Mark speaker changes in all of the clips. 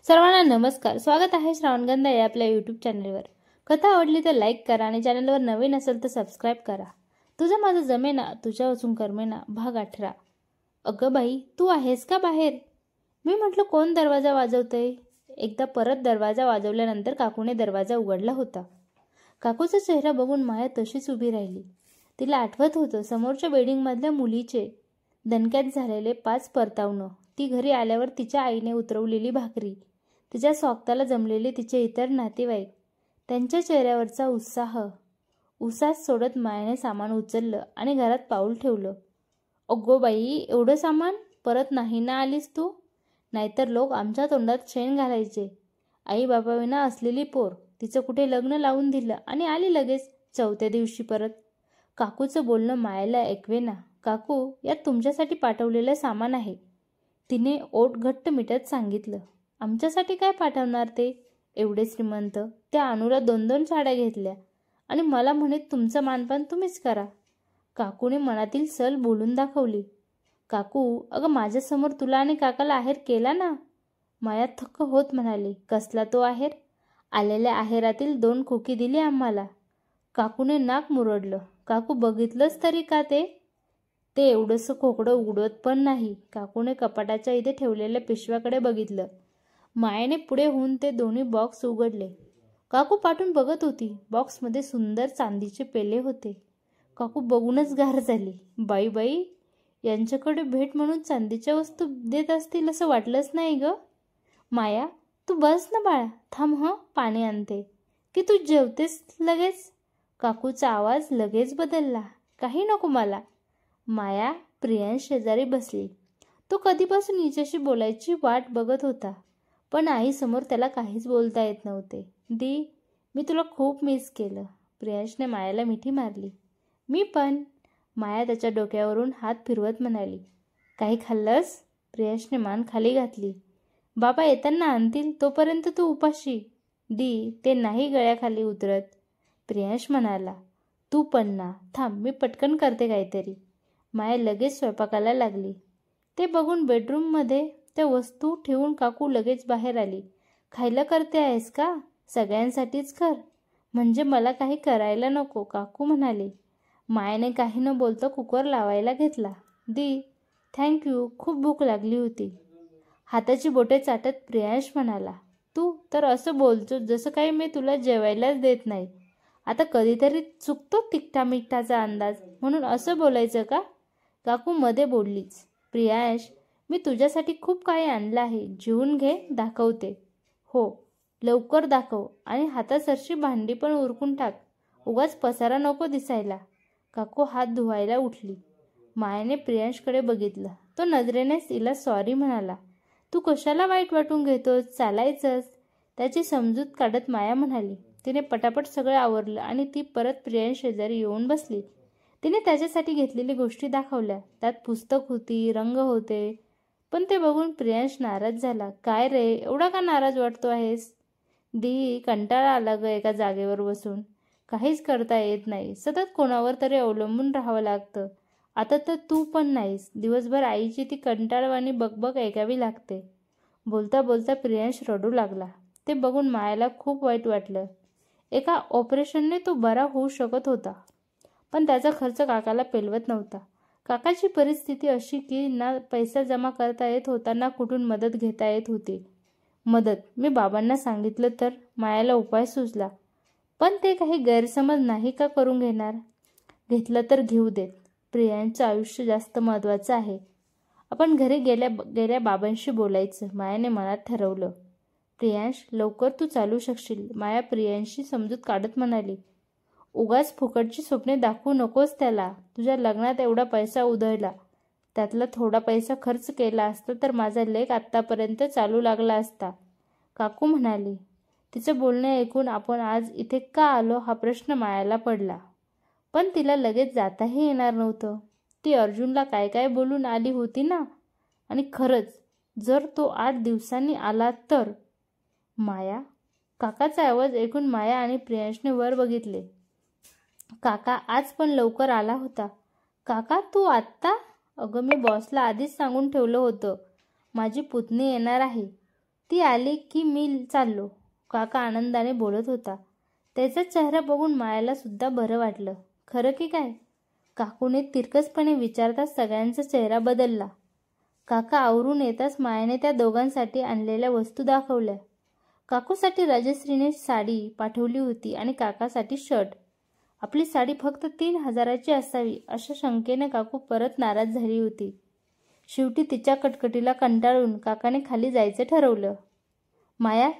Speaker 1: सर्वांना नमस्कार. स्वागत आहे श्रावणगंधा या आपल्या यूट्यूब चॅनलवर. कथा आवडली तर लाईक करा आणि चॅनलवर नवीन असेल तर सबस्क्राईब करा. तुझं माझं जमेना तुझ्या वाचून करमेना भाग 18. अगं बाई, तू आहेस का बाहेर? मी म्हटलं कोण दरवाजा वाजवतंय. एकदा परत दरवाजा वाजवल्यानंतर काकूने दरवाजा उघडला होता. काकूचा चेहरा बघून माया तशीच उभी राहिली. तिला आठवत होतं समोरच्या बेडिंगमधल्या मुलीचे दणक्यात झालेले 5 परतावणं, ती घरी आल्यावर तिच्या आईने उतरवलेली भाकरी, तिच्या स्वागताला जमलेले तिचे इतर नातेवाईक, त्यांच्या चेहऱ्यावरचा उसास सोडत मायाने सामान उचललं आणि घरात पाऊल ठेवलं. अगो बाई, एवढं सामान? परत नाही ना आलीस तू? नाहीतर लोक आमच्या तोंडात शेण घालायचे. आई बाबाविना असलेली पोर, तिचं कुठे लग्न लावून दिलं आणि आली लगेच 4थ्या दिवशी परत. काकूचं बोलणं मायाला ऐकवेना. काकू, यात तुमच्यासाठी पाठवलेलं सामान आहे, तिने ओठ घट्ट मिटत सांगितलं. आमच्यासाठी काय पाठवणार ते? एवढे श्रीमंत. त्या अनुला 2-2 साड्या घेतल्या आणि मला म्हणत तुमचं मानपान तुम्हीच करा. काकूने मनातील सल बोलून दाखवली. काकू, अगं माझ्यासमोर तुला आणि काकाला आहेर केला ना. माया थक्क होत म्हणाली. कसला तो आहेर? आलेल्या आहेरातील 2 खोकी दिली आम्हाला. काकूने नाक मुरडलं. काकू, बघितलंच तरी का ते? ते एवढंसं खोकडं उडवत पण नाही. काकूने कपाटाच्या इथे ठेवलेल्या पिशव्याकडे बघितलं. मायाने पुढे होऊन ते दोन्ही बॉक्स उघडले. काकू पाठून बघत होती. बॉक्समध्ये सुंदर चांदीचे पेले होते. काकू बघूनच गार झाली. बाई बाई, यांच्याकडे भेट म्हणून चांदीच्या वस्तू देत असतील असं वाटलंच नाही ग. माया, तू बस ना बाळा. थांब पाणी आणते. की तू जेवतेस लगेच? काकूचा आवाज लगेच बदलला. काही नको मला. माया प्रियांश शेजारी बसली. तो कधीपासून हिच्याशी बोलायची वाट बघत होता, पण आईसमोर त्याला काहीच बोलता येत नव्हते. दी, मी तुला खूप मिस केलं. प्रियांशने मायाला मिठी मारली. मी पण. माया त्याच्या डोक्यावरून हात फिरवत म्हणाली. काही खाल्लंस? प्रियांशने मान खाली घातली. बाबा येताना आणतील, तोपर्यंत तू उपाशी. दी, ते नाही गळ्याखाली उतरत. प्रियांश म्हणाला. तू पण ना. थांब, मी पटकन करते काहीतरी. माया लगेच स्वयंपाकाला लागली. ते बघून बेडरूममध्ये त्या वस्तू ठेवून काकू लगेच बाहेर आली. खायला करते आहेस का? सगळ्यांसाठीच कर, म्हणजे मला काही करायला नको, काकू म्हणाली. मायाने काही न बोलता कुकर लावायला घेतला. दी, थँक्यू, खूप भूक लागली होती. हाताची बोटे चाटत प्रियांश म्हणाला. तू तर असं बोलतो जसं काही मी तुला जेवायलाच देत नाही. आता कधीतरी चुकतो तिखटा मिठाचा अंदाज, म्हणून असं बोलायचं का? काकू मध्ये बोललीच. प्रियांश, मी तुझ्यासाठी खूप काही आणलं आहे. जेवून घे, दाखवते. हो, लवकर दाखव आणि हातासरशी भांडी पण उरकून टाक. उगाच पसारा नको दिसायला. काकू हात धुवायला उठली. मायाने प्रियांशकडे बघितलं. तो नजरेनेच तिला सॉरी म्हणाला. तू कशाला वाईट वाटून घेतोस? चालायचंच. त्याची समजूत काढत माया म्हणाली. तिने पटापट सगळं आवरलं आणि ती परत प्रियांश शेजारी येऊन बसली. तिने त्याच्यासाठी घेतलेली गोष्टी दाखवल्या. त्यात पुस्तक होती, रंग होते, पण ते बघून प्रियांश नाराज झाला. काय रे, एवढा का नाराज वाटतो आहेस? दी, कंटाळा आला ग एका जागेवर बसून. काहीच करता येत नाही. सतत कोणावर तरी अवलंबून राहावं लागतं. आता तर तू पण नाहीस. दिवसभर आईची ती कंटाळवाणी बकबक ऐकावी लागते. बोलता बोलता प्रियांश रडू लागला. ते बघून मायाला खूप वाईट वाटलं. एका ऑपरेशनने तो बरा होऊ शकत होता, पण त्याचा खर्च काकाला पेलवत नव्हता. काकाची परिस्थिती अशी की ना पैसा जमा करता येत होता, ना कुठून मदत घेता येत होती. मदत मी बाबांना सांगितलं तर? मायाला उपाय सुचला. पण ते काही गैरसमज नाही का करून घेणार? घेतलं तर घेऊ देत. प्रियांचं आयुष्य जास्त महत्त्वाचं आहे. आपण घरी गेल्या बाबांशी बोलायचं, मायाने मनात ठरवलं. प्रियांश, लवकर तू चालू शकशील, माया प्रियांशी समजूत काढत म्हणाली. उगाच फुकटची स्वप्ने दाखवू नकोस त्याला. तुझ्या लग्नात एवढा पैसा उधळला, त्यातला थोडा पैसा खर्च केला असता तर माझा लेक आत्तापर्यंत चालू लागला असता, काकू म्हणाली. तिचं बोलणे ऐकून आपण आज इथे का आलो हा प्रश्न मायाला पडला. पण तिला लगेच जाताही येणार नव्हतं. ती अर्जुनला काय काय बोलून आली होती ना. आणि खरंच, जर तो 8 दिवसांनी आला तर? माया. काकाचा आवाज ऐकून माया आणि प्रियांशने वर बघितले. काका आज पण लवकर आला होता. काका, तू आत्ता? अगं, मी बॉसला आधीच सांगून ठेवलं होतं, माझी पुतणी येणार आहे. ती आली की मी चाललो, काका आनंदाने बोलत होता. त्याचा चेहरा बघून मायाला सुद्धा बरं वाटलं. खरं की काय? काकूने तिरकसपणे विचारताच सगळ्यांचा चेहरा बदलला. काका आवरून येताच मायाने त्या दोघांसाठी आणलेल्या वस्तू दाखवल्या. काकूसाठी राजश्रीने साडी पाठवली होती आणि काकासाठी शर्ट. आपली साडी फक्त 3,000ची असावी अशा शंकेने काकू परत नाराज झाली होती. शेवटी तिच्या कटकटीला कंटाळून काकाने खाली जायचं ठरवलं. माया,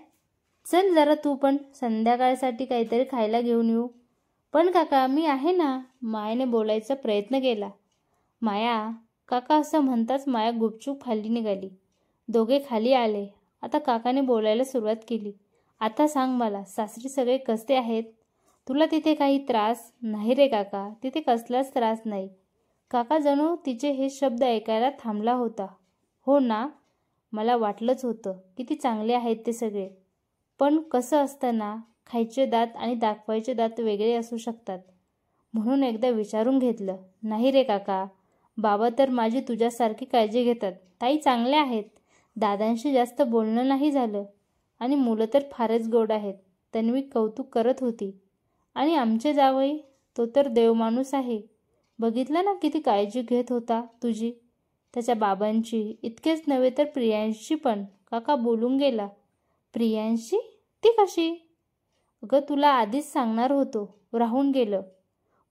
Speaker 1: चल जरा तू पण, संध्याकाळसाठी काहीतरी खायला घेऊन येऊ. पण काका, मी आहे ना, मायाने बोलायचा प्रयत्न केला. माया, काका असं म्हणताच माया गुपचूप खाली निघाली. दोघे खाली आले. आता काकाने बोलायला सुरुवात केली. आता सांग मला, सासरी सगळे कसे आहेत? तुला तिथे काही त्रास नाही रे काका? तिथे कसलाच त्रास नाही. काका जणू तिचे हे शब्द ऐकायला थांबला होता. हो ना, मला वाटलंच होतं. किती चांगले आहेत ते सगळे. पण कसं असतं ना, खायचे दात आणि दाखवायचे दात वेगळे असू शकतात. म्हणून एकदा विचारून घेतलं. नाही रे काका, बाबा तर माझी तुझ्यासारखी काळजी घेतात. ताई चांगल्या आहेत. दादांशी जास्त बोलणं नाही झालं. आणि मुलं तर फारच गोड आहेत. तन्वी कौतुक करत होती. आणि आमचे जावई, तो तर देवमाणूस आहे. बघितलं ना किती काळजी घेत होता तुझी, त्याच्या बाबांची. इतकेच नव्हे तर प्रियांशी पण. काका बोलून गेला. प्रियांशी? ती कशी? अगं, तुला आधीच सांगणार होतो, राहून गेलं.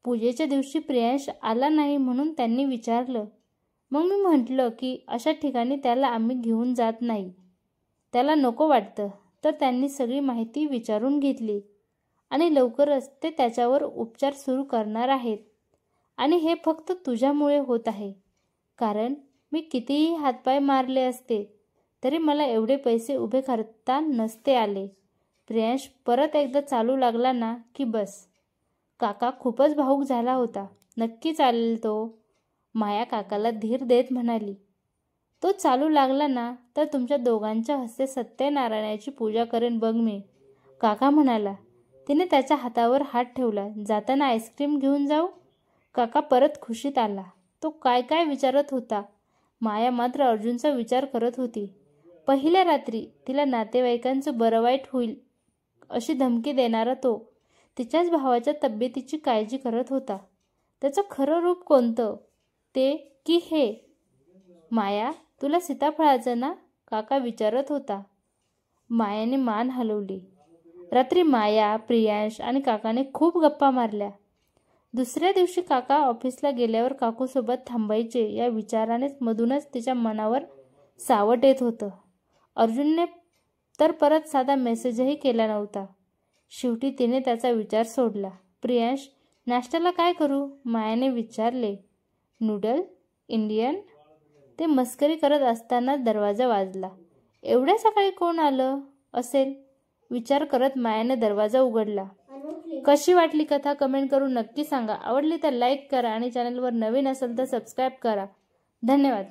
Speaker 1: पूजेच्या दिवशी प्रियांश आला नाही म्हणून त्यांनी विचारलं. मग मी म्हटलं की अशा ठिकाणी त्याला आम्ही घेऊन जात नाही. त्याला नको वाटतं. तर त्यांनी सगळी माहिती विचारून घेतली आणि लवकरच ते त्याच्यावर उपचार सुरू करणार आहेत. आणि हे फक्त तुझ्यामुळे होत आहे. कारण मी कितीही हातपाय मारले असते तरी मला एवढे पैसे उभे करता नसते आले. प्रियांश परत एकदा चालू लागला ना की बस. काका खूपच भावूक झाला होता. नक्की चालेल तो, माया काकाला धीर देत म्हणाली. तो चालू लागला ना तर तुमच्या दोघांच्या हस्ते सत्यनारायणाची पूजा करेन बघ मी, काका म्हणाला. तिने त्याच्या हातावर हात ठेवला. जाताना आईस्क्रीम घेऊन जाऊ? काका परत खुशीत आला. तो काय काय विचारत होता. माया मात्र अर्जुनचा विचार करत होती. पहिल्या रात्री तिला नातेवाईकांचं बरं वाईट होईल अशी धमकी देणारा तो तिच्याच भावाच्या तब्येतीची काळजी करत होता. त्याचं खरं रूप कोणतं, ते की हे? माया, तुला सीताफळाचं ना, काका विचारत होता. मायाने मान हलवली. रात्री माया, प्रियांश आणि काकाने खूप गप्पा मारल्या. दुसऱ्या दिवशी काका ऑफिसला गेल्यावर काकूसोबत थांबायचे या विचारानेच मधूनच तिच्या मनावर सावट येत होतं. अर्जुनने तर परत साधा मेसेजही केला नव्हता. शेवटी तिने त्याचा विचार सोडला. प्रियांश, नाश्त्याला काय करू? मायाने विचारले. नूडल? इंडियन? ते मस्करी करत असताना दरवाजा वाजला. एवढ्या सकाळी कोण आलं असेल विचार करत मायाने दरवाजा उघडला. कशी वाटली कथा कमेंट करून नक्की सांगा. आवडली तर लाईक करा आणि चॅनलवर नवीन असेल तर सबस्क्राईब करा. धन्यवाद.